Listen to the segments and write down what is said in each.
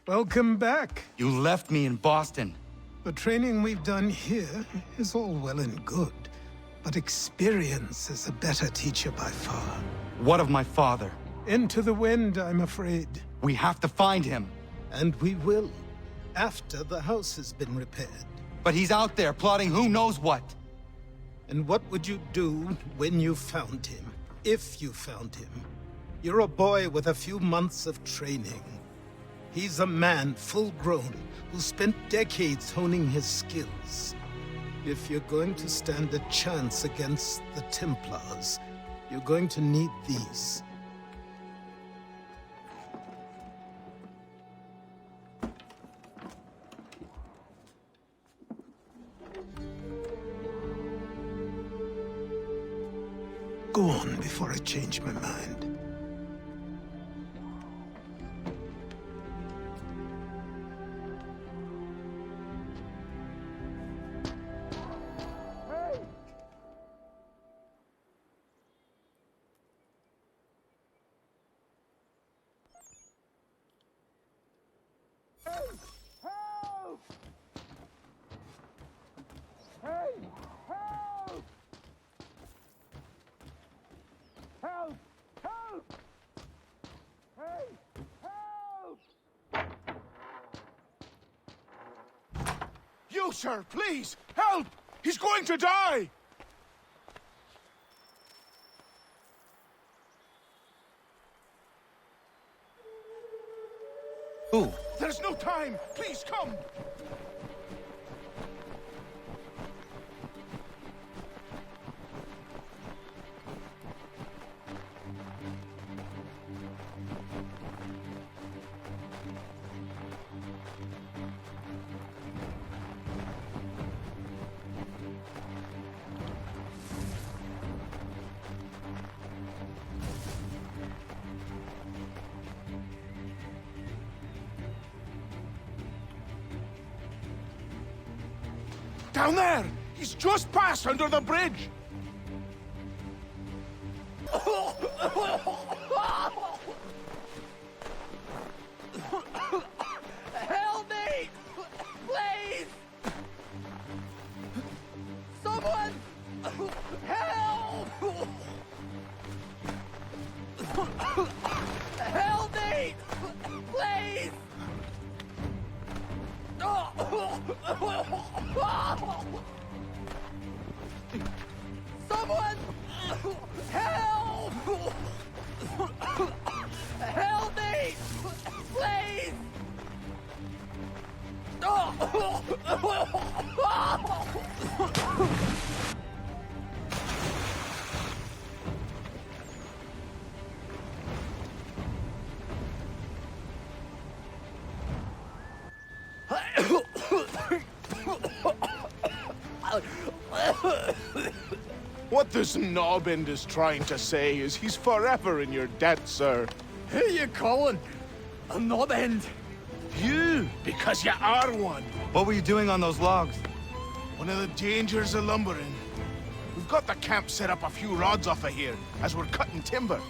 Welcome back. You left me in Boston. The training we've done here is all well and good, but experience is a better teacher by far. What of my father? Into the wind, I'm afraid. We have to find him. And we will, after the house has been repaired. But he's out there plotting who knows what. And what would you do when you found him? If you found him? You're a boy with a few months of training. He's a man, full-grown, who spent decades honing his skills. If you're going to stand a chance against the Templars, you're going to need these. Go on before I change my mind. You, sir, please, help! He's going to die! Who? There's no time! Please, come! Down there! He's just passed under the bridge! Help me! Please! Someone! Help! Help me! Please! Someone! Help! Help me! Please! What this knobend is trying to say is he's forever in your debt, sir. Who you calling? A knob end? You, because you are one. What were you doing on those logs? One of the dangers of lumbering. We've got the camp set up a few rods off of here, as we're cutting timber.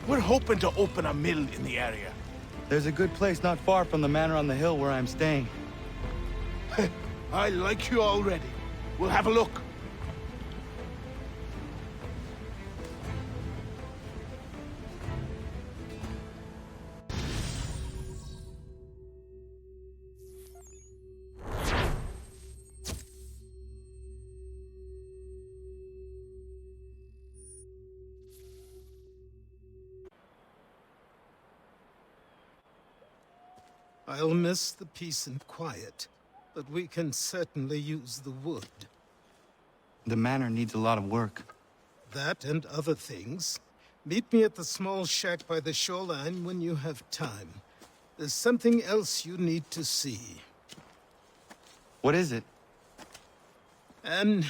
We're hoping to open a mill in the area. There's a good place not far from the manor on the hill where I'm staying. I like you already. We'll have a look. I'll miss the peace and quiet, but we can certainly use the wood. The manor needs a lot of work. That and other things. Meet me at the small shack by the shoreline when you have time. There's something else you need to see. What is it? An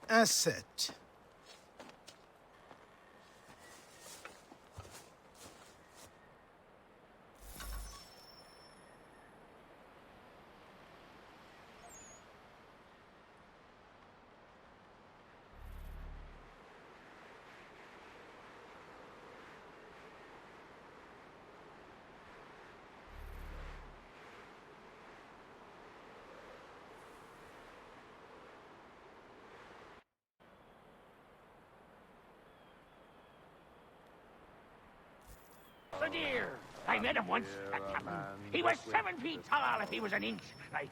asset. bombardier. I met him once, that captain. He was 7 feet tall if he was an inch light.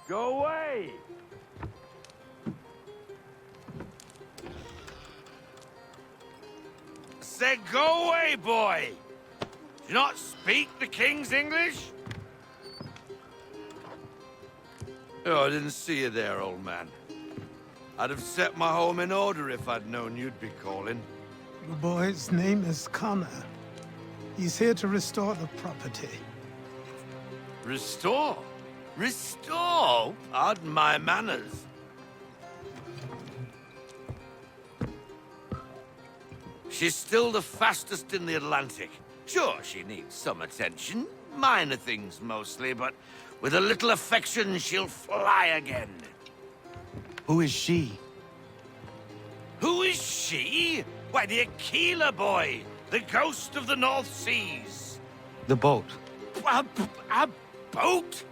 Go away! Said go away, boy! Do you not speak the King's English? Oh, I didn't see you there, old man. I'd have set my home in order if I'd known you'd be calling. The boy's name is Connor. He's here to restore the property. Restore? Restore? Pardon my manners. She's still the fastest in the Atlantic. Sure, she needs some attention. Minor things mostly, but with a little affection, she'll fly again. Who is she? Who is she? Why, the Aquila boy, the ghost of the North Seas. The boat. A boat?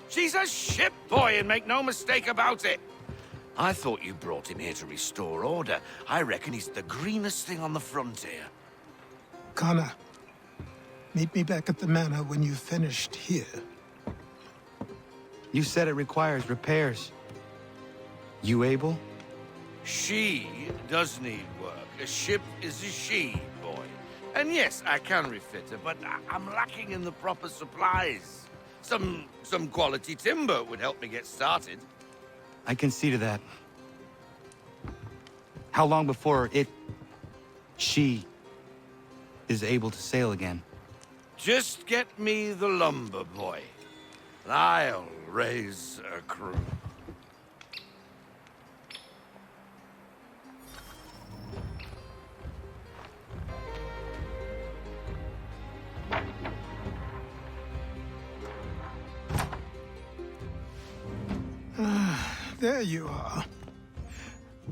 She's a ship boy, and make no mistake about it. I thought you brought him here to restore order. I reckon he's the greenest thing on the frontier. Connor, meet me back at the manor when you've finished here. You said it requires repairs. You able? She does need work. A ship is a she, boy. And yes, I can refit her, but I'm lacking in the proper supplies. Some quality timber would help me get started. I can see to that. How long before she, is able to sail again? Just get me the lumber, boy. And I'll raise a crew. There you are.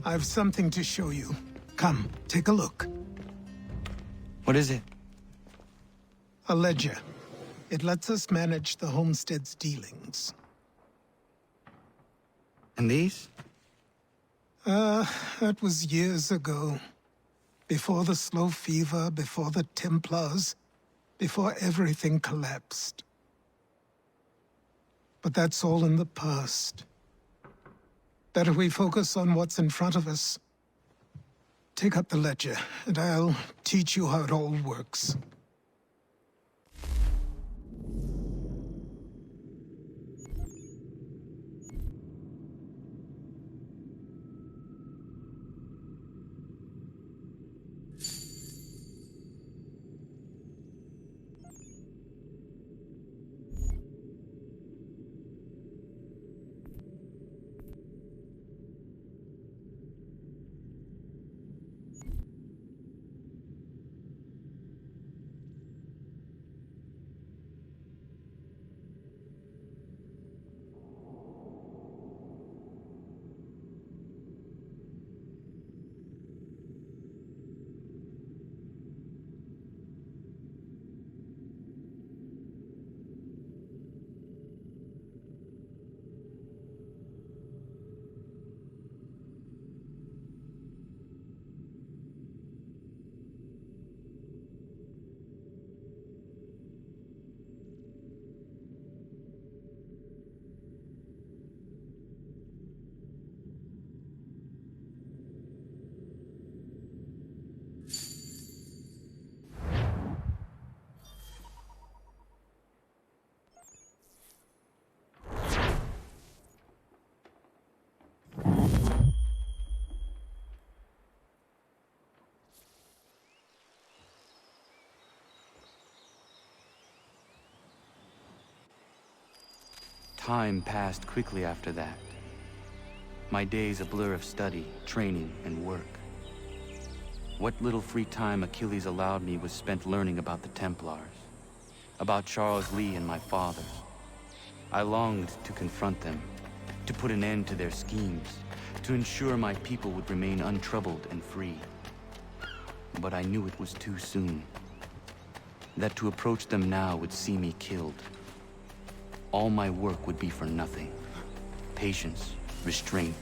I've something to show you. Come, take a look. What is it? A ledger. It lets us manage the homestead's dealings. And these? That was years ago. Before the slow fever, before the Templars, before everything collapsed. But that's all in the past. Better we focus on what's in front of us. Take up the ledger, and I'll teach you how it all works. Time passed quickly after that. My days a blur of study, training, and work. What little free time Achilles allowed me was spent learning about the Templars, about Charles Lee and my father. I longed to confront them, to put an end to their schemes, to ensure my people would remain untroubled and free. But I knew it was too soon, that to approach them now would see me killed. All my work would be for nothing. Patience, restraint.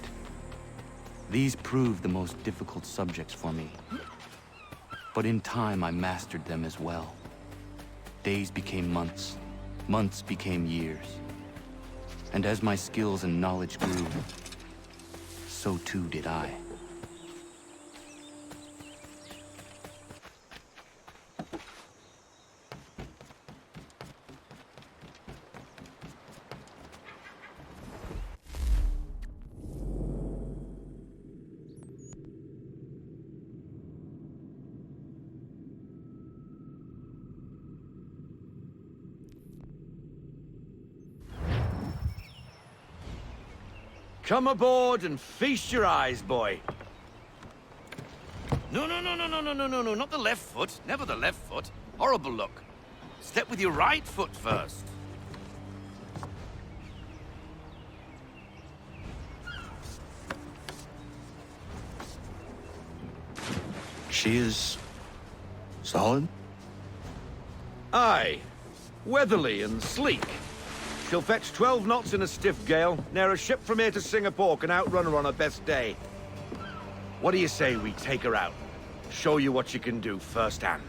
These proved the most difficult subjects for me. But in time, I mastered them as well. Days became months. Months became years. And as my skills and knowledge grew, so too did I. Come aboard and feast your eyes, boy. No, not the left foot. Never the left foot. Horrible look. Step with your right foot first. She is... solid? Aye. Weatherly and sleek. She'll fetch 12 knots in a stiff gale, near a ship from here to Singapore can outrun her on her best day. What do you say we take her out? Show you what she can do firsthand.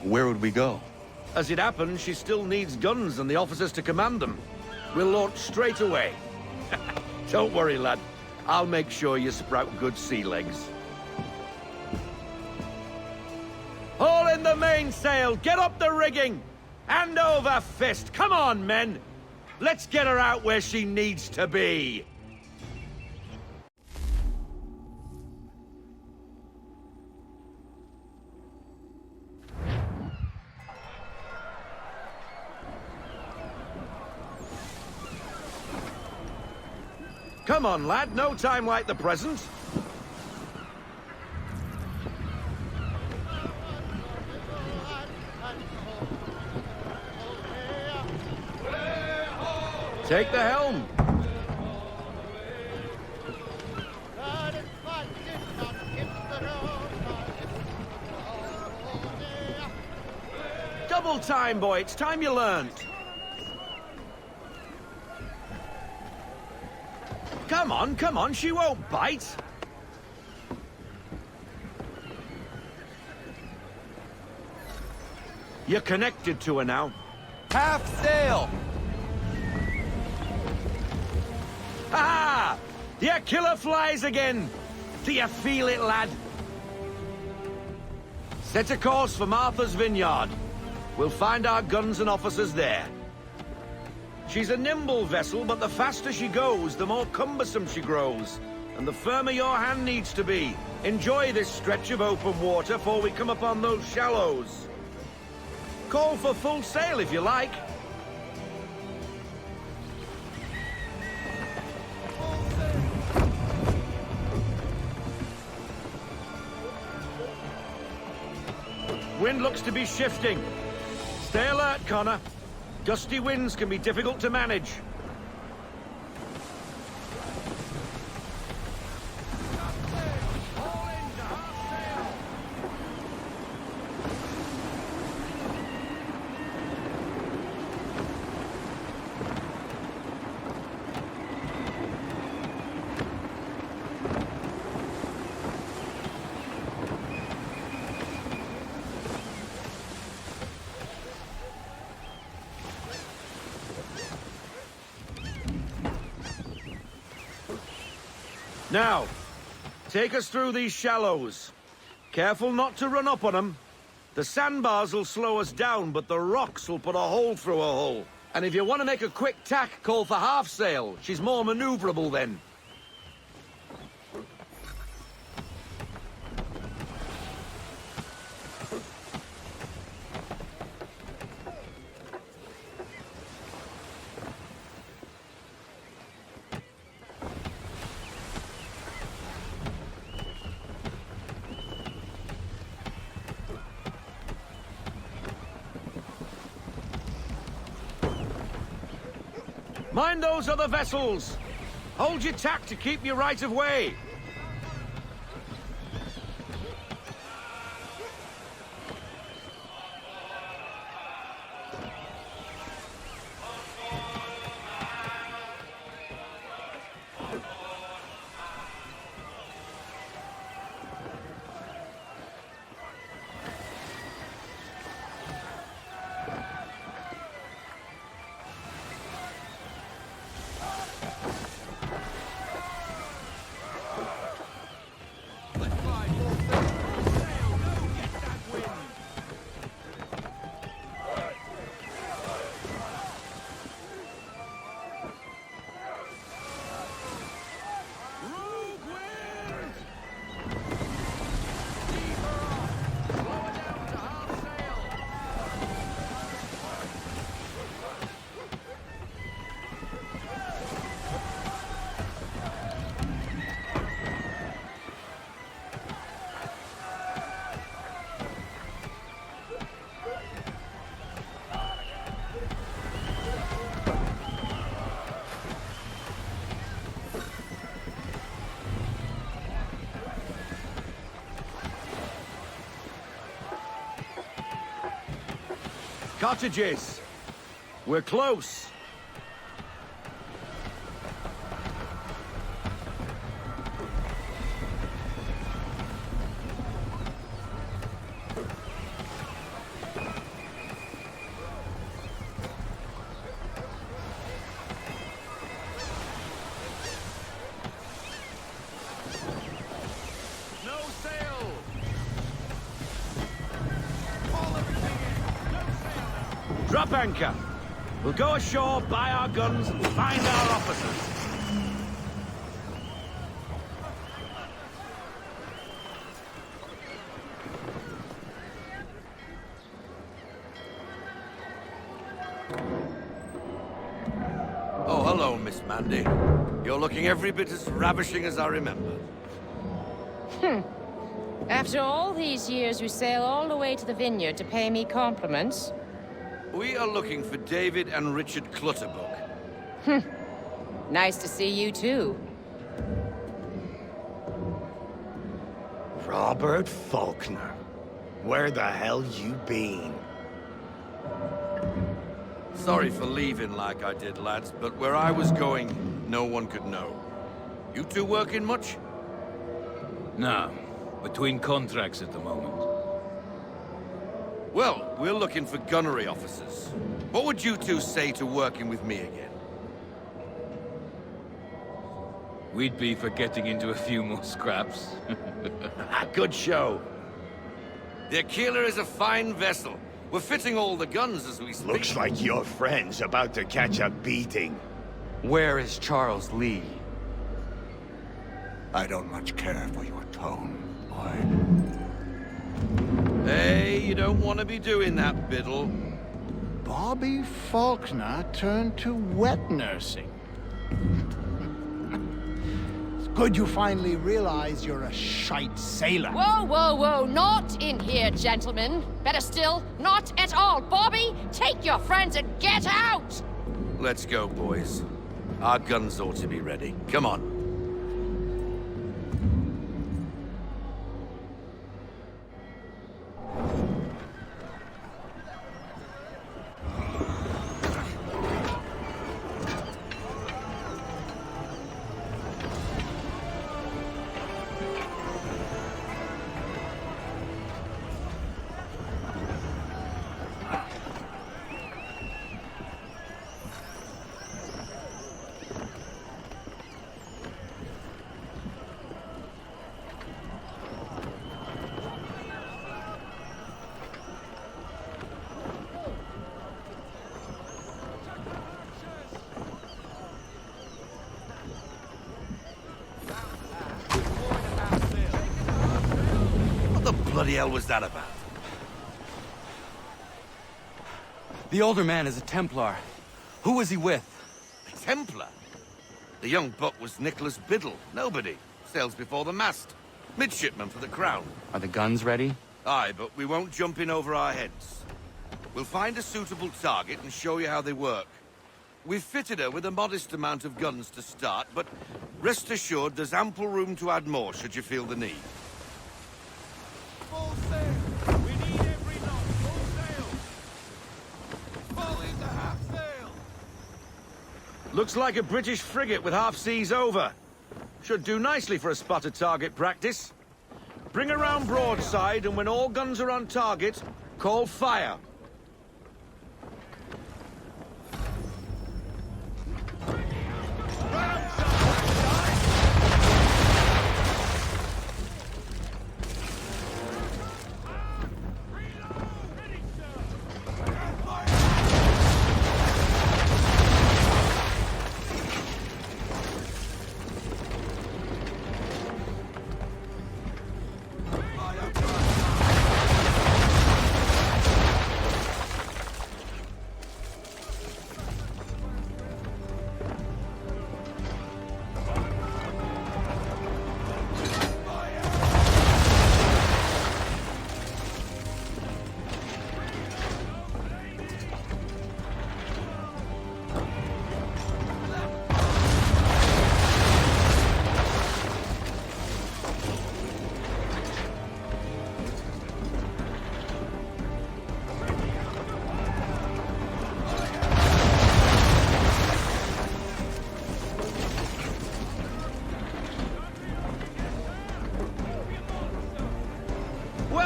Where would we go? As it happens, she still needs guns and the officers to command them. We'll launch straight away. Don't worry, lad. I'll make sure you sprout good sea legs. Haul in the mainsail! Get up the rigging! Hand over fist! Come on, men! Let's get her out where she needs to be! Come on, lad. No time like the present. Take the helm. Double time, boy. It's time you learned. Come on. She won't bite. You're connected to her now. Half sail! Ha! Your killer flies again! Do you feel it, lad? Set a course for Martha's Vineyard. We'll find our guns and officers there. She's a nimble vessel, but the faster she goes, the more cumbersome she grows. And the firmer your hand needs to be. Enjoy this stretch of open water before we come upon those shallows. Call for full sail if you like. Wind looks to be shifting. Stay alert, Connor. Gusty winds can be difficult to manage. Now, take us through these shallows. Careful not to run up on them. The sandbars will slow us down, but the rocks will put a hole through a hull. And if you want to make a quick tack, call for half sail. She's more maneuverable then. Mind those other vessels! Hold your tack to keep your right of way! Cottages. We're close. No sail. Haul everything in. No sail now. Drop anchor. We'll go ashore, buy our guns, and find our officers. Oh, hello, Miss Mandy. You're looking every bit as ravishing as I remember. After all these years, you sail all the way to the vineyard to pay me compliments? We are looking for David and Richard Clutterbuck. Nice to see you, too. Robert Faulkner. Where the hell you been? Sorry for leaving like I did, lads, but where I was going, no one could know. You two working much? No. Between contracts at the moment. Well, we're looking for gunnery officers. What would you two say to working with me again? We'd be for getting into a few more scraps. Good show. The Aquila is a fine vessel. We're fitting all the guns as we speak. Looks like your friend's about to catch a beating. Where is Charles Lee? I don't much care for your tone, boy. Hey, you don't want to be doing that, Biddle. Bobby Faulkner turned to wet nursing. It's good you finally realize you're a shite sailor. Whoa, whoa, whoa, not in here, gentlemen. Better still, not at all. Bobby, take your friends and get out! Let's go, boys. Our guns ought to be ready. Come on. What the bloody hell was that about? The older man is a Templar. Who was he with? A Templar? The young buck was Nicholas Biddle. Nobody. Sails before the mast. Midshipman for the Crown. Are the guns ready? Aye, but we won't jump in over our heads. We'll find a suitable target and show you how they work. We've fitted her with a modest amount of guns to start, but rest assured there's ample room to add more should you feel the need. Full sail! We need every knot! Full sail! Fall into half sail! Looks like a British frigate with half seas over. Should do nicely for a spotted target practice. Bring around broadside, and when all guns are on target, call fire.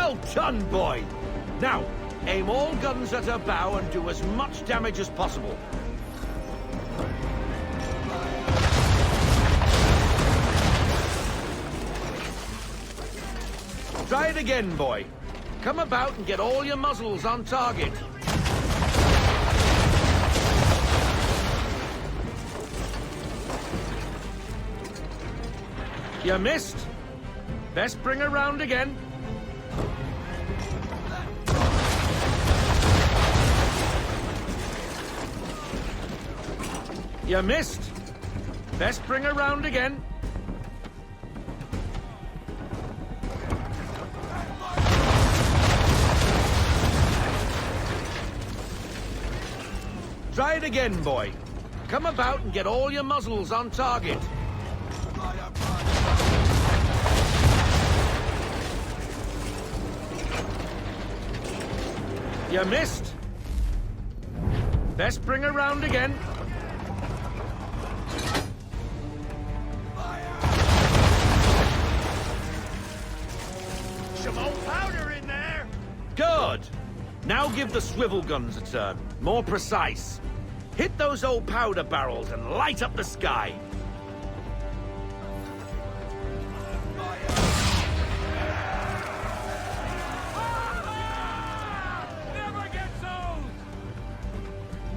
Well done, boy! Now, aim all guns at her bow and do as much damage as possible. Try it again, boy. Come about and get all your muzzles on target. You missed. Best bring her round again. You missed. Best bring her round again. Try it again, boy. Come about and get all your muzzles on target. You missed. Best bring her round again. Some old powder in there. Good. Now give the swivel guns a turn. More precise. Hit those old powder barrels and light up the sky. Never gets old.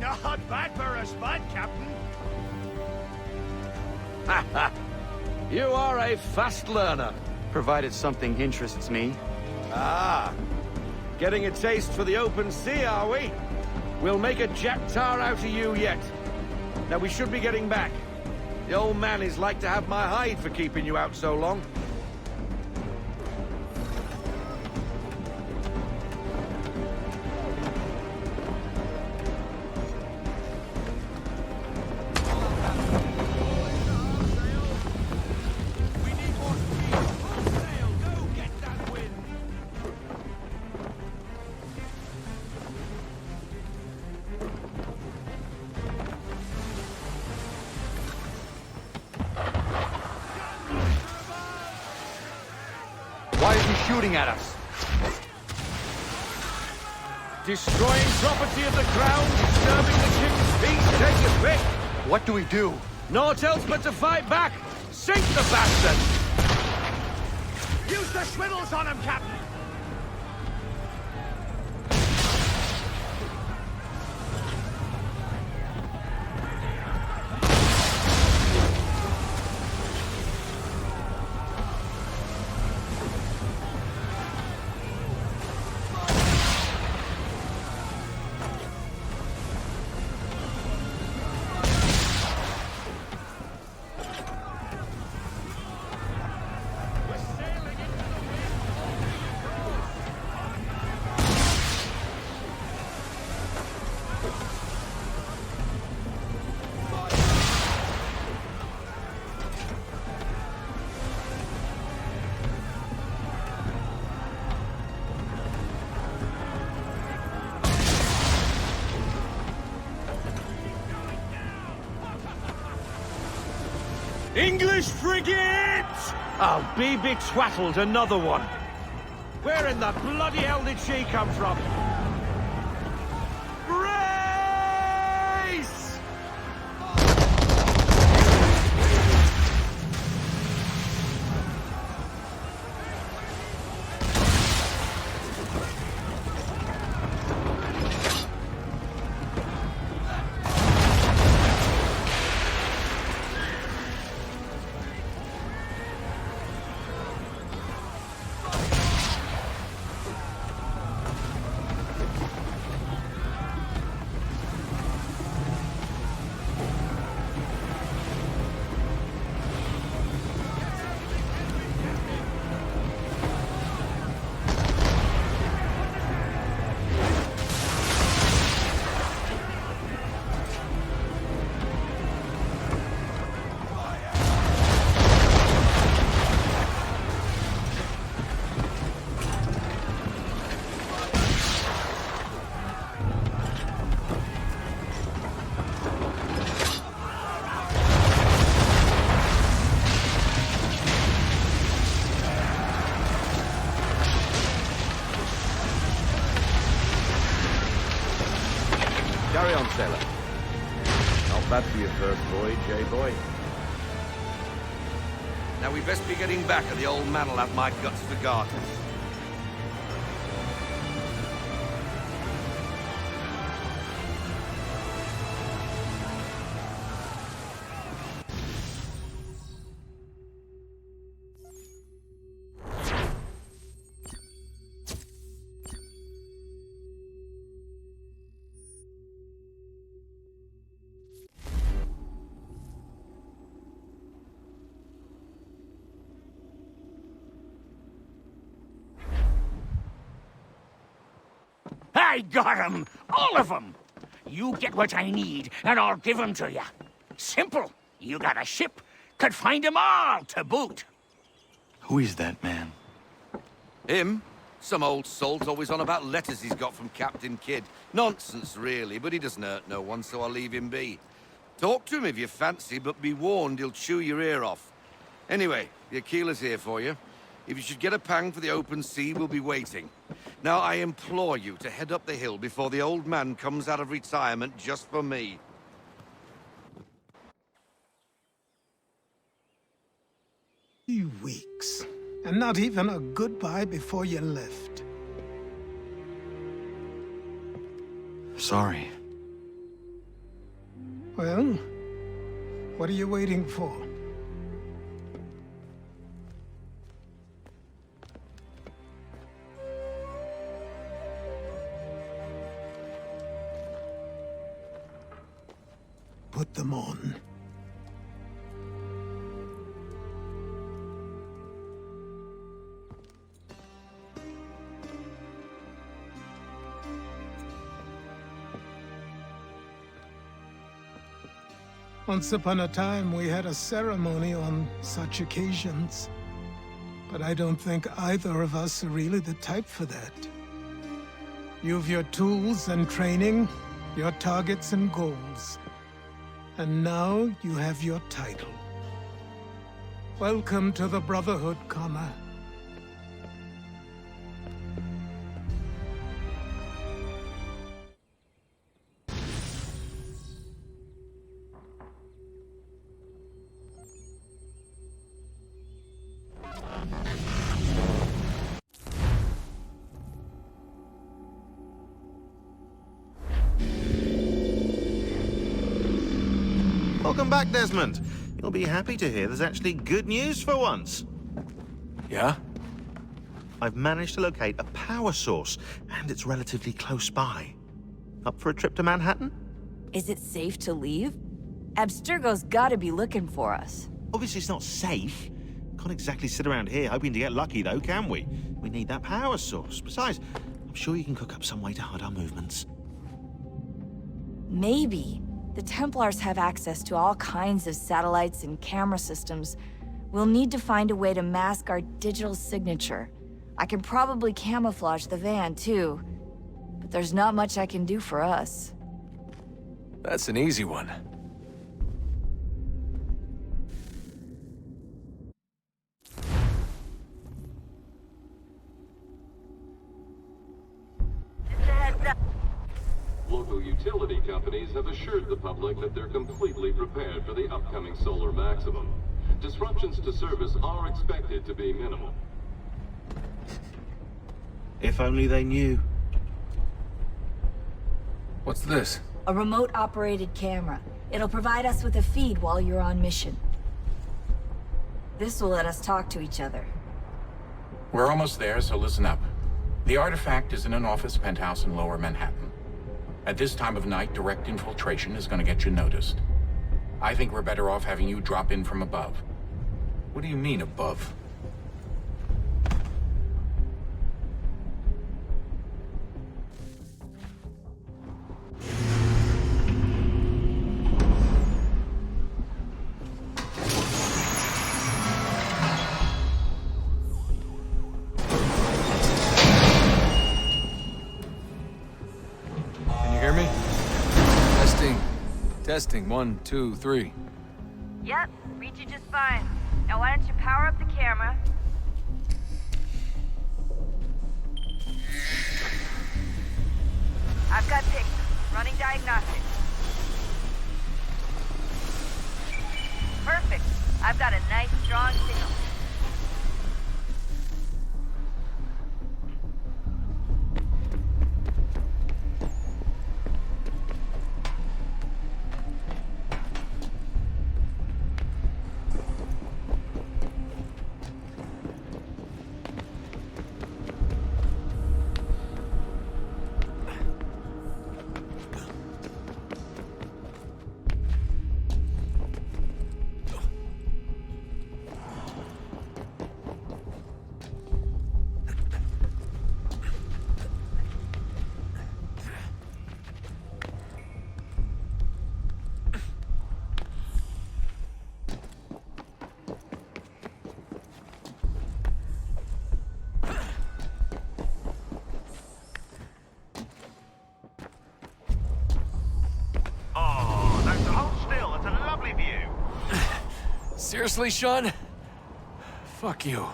Not bad for a spud, Captain. You are a fast learner. Provided something interests me. Ah. Getting a taste for the open sea, are we? We'll make a jack tar out of you yet. Now we should be getting back. The old man is like to have my hide for keeping you out so long. Why is he shooting at us? Destroying property of the crown, disturbing the king's peace, take your pick. What do we do? Naught else but to fight back. Sink the bastard! Use the swivels on him, Captain. English frigate! Oh, be betwattled, another one. Where in the bloody hell did she come from? Brace! sailor. Not bad for your first voyage, eh, boy? Now we best be getting back, or the old man'll have my guts for garters. I got 'em! All of 'em! You get what I need, and I'll give 'em to you. Simple. You got a ship, could find 'em all to boot. Who is that man? Him? Some old salt always on about letters he's got from Captain Kidd. Nonsense, really, but he doesn't hurt no one, so I'll leave him be. Talk to him if you fancy, but be warned he'll chew your ear off. Anyway, the Aquila's here for you. If you should get a pang for the open sea, we'll be waiting. Now, I implore you to head up the hill before the old man comes out of retirement just for me. 3 weeks, and not even a goodbye before you left. Sorry. Well, what are you waiting for? Put them on. Once upon a time, we had a ceremony on such occasions. But I don't think either of us are really the type for that. You've your tools and training, your targets and goals. And now you have your title. Welcome to the Brotherhood, Connor. Welcome back, Desmond. You'll be happy to hear there's actually good news for once. Yeah? I've managed to locate a power source, and it's relatively close by. Up for a trip to Manhattan? Is it safe to leave? Abstergo's gotta be looking for us. Obviously it's not safe. Can't exactly sit around here hoping to get lucky, though, can we? We need that power source. Besides, I'm sure you can cook up some way to hide our movements. Maybe. The Templars have access to all kinds of satellites and camera systems. We'll need to find a way to mask our digital signature. I can probably camouflage the van, too. But there's not much I can do for us. That's an easy one. Local utility companies have assured the public that they're completely prepared for the upcoming solar maximum. Disruptions to service are expected to be minimal. If only they knew. What's this? A remote-operated camera. It'll provide us with a feed while you're on mission. This will let us talk to each other. We're almost there, so listen up. The artifact is in an office penthouse in Lower Manhattan. At this time of night, direct infiltration is going to get you noticed. I think we're better off having you drop in from above. What do you mean, above? Testing, 1, 2, 3. Yep, read you just fine. Now why don't you power up the camera? I've got pictures. Running diagnostics. I've got a nice, strong signal. Seriously, Sean? Fuck you.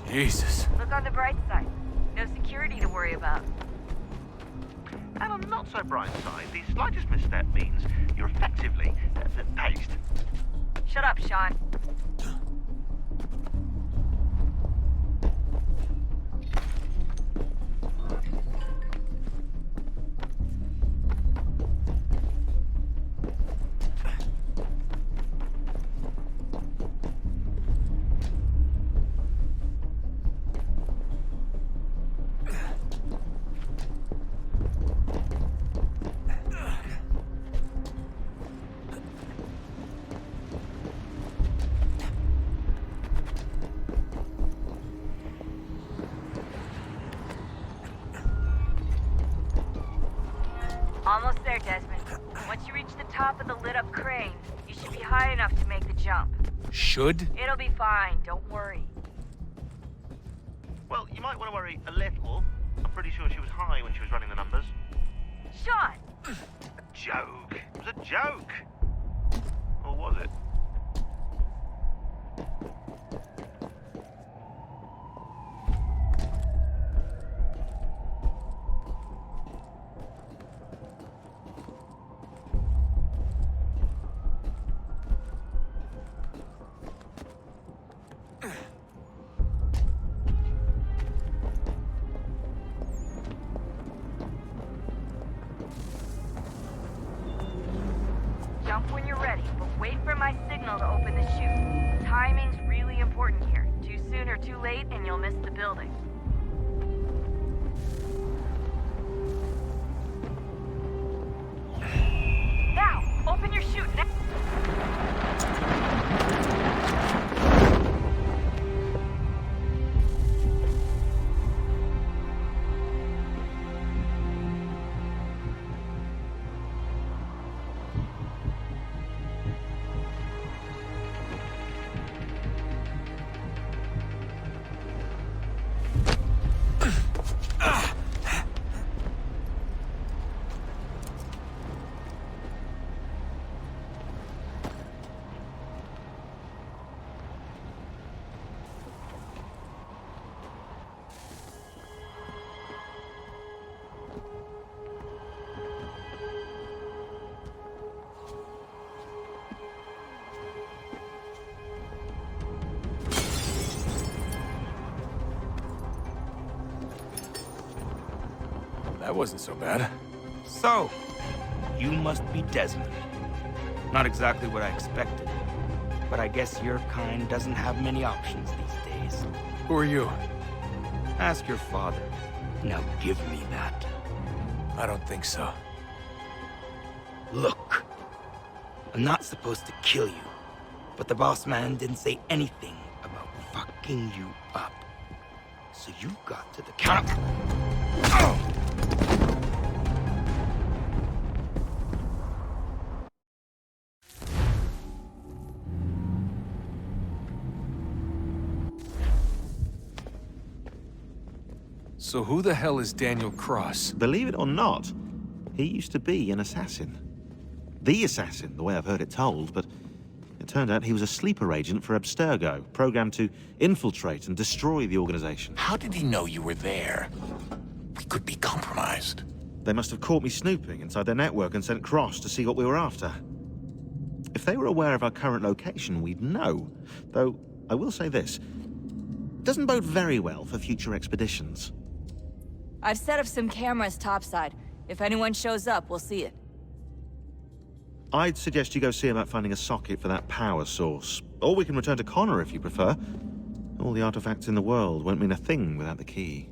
Jesus. Look on the bright side. No security to worry about. And on the not so bright side, the slightest misstep means you're effectively paced. Shut up, Sean. Almost there, Desmond. Once you reach the top of the lit-up crane, you should be high enough to make the jump. Should? It'll be fine, don't worry. Well, you might want to worry a little. I'm pretty sure she was high when she was running the numbers. Sean! A joke. It was a joke. Or was it? Jump when you're ready, but wait for my signal to open the chute. Timing's really important here. Too soon or too late, and you'll miss the building. Now, open your chute. That wasn't so bad. So, you must be Desmond. Not exactly what I expected. But I guess your kind doesn't have many options these days. Who are you? Ask your father. Now give me that. I don't think so. Look, I'm not supposed to kill you, but the boss man didn't say anything about fucking you up. So you got to the counter. So who the hell is Daniel Cross? Believe it or not, he used to be an assassin. The assassin, the way I've heard it told, but it turned out he was a sleeper agent for Abstergo, programmed to infiltrate and destroy the organization. How did he know you were there? We could be compromised. They must have caught me snooping inside their network and sent Cross to see what we were after. If they were aware of our current location, we'd know. Though, I will say this, it doesn't bode very well for future expeditions. I've set up some cameras topside. If anyone shows up, we'll see it. I'd suggest you go see about finding a socket for that power source. Or we can return to Connor if you prefer. All the artifacts in the world won't mean a thing without the key.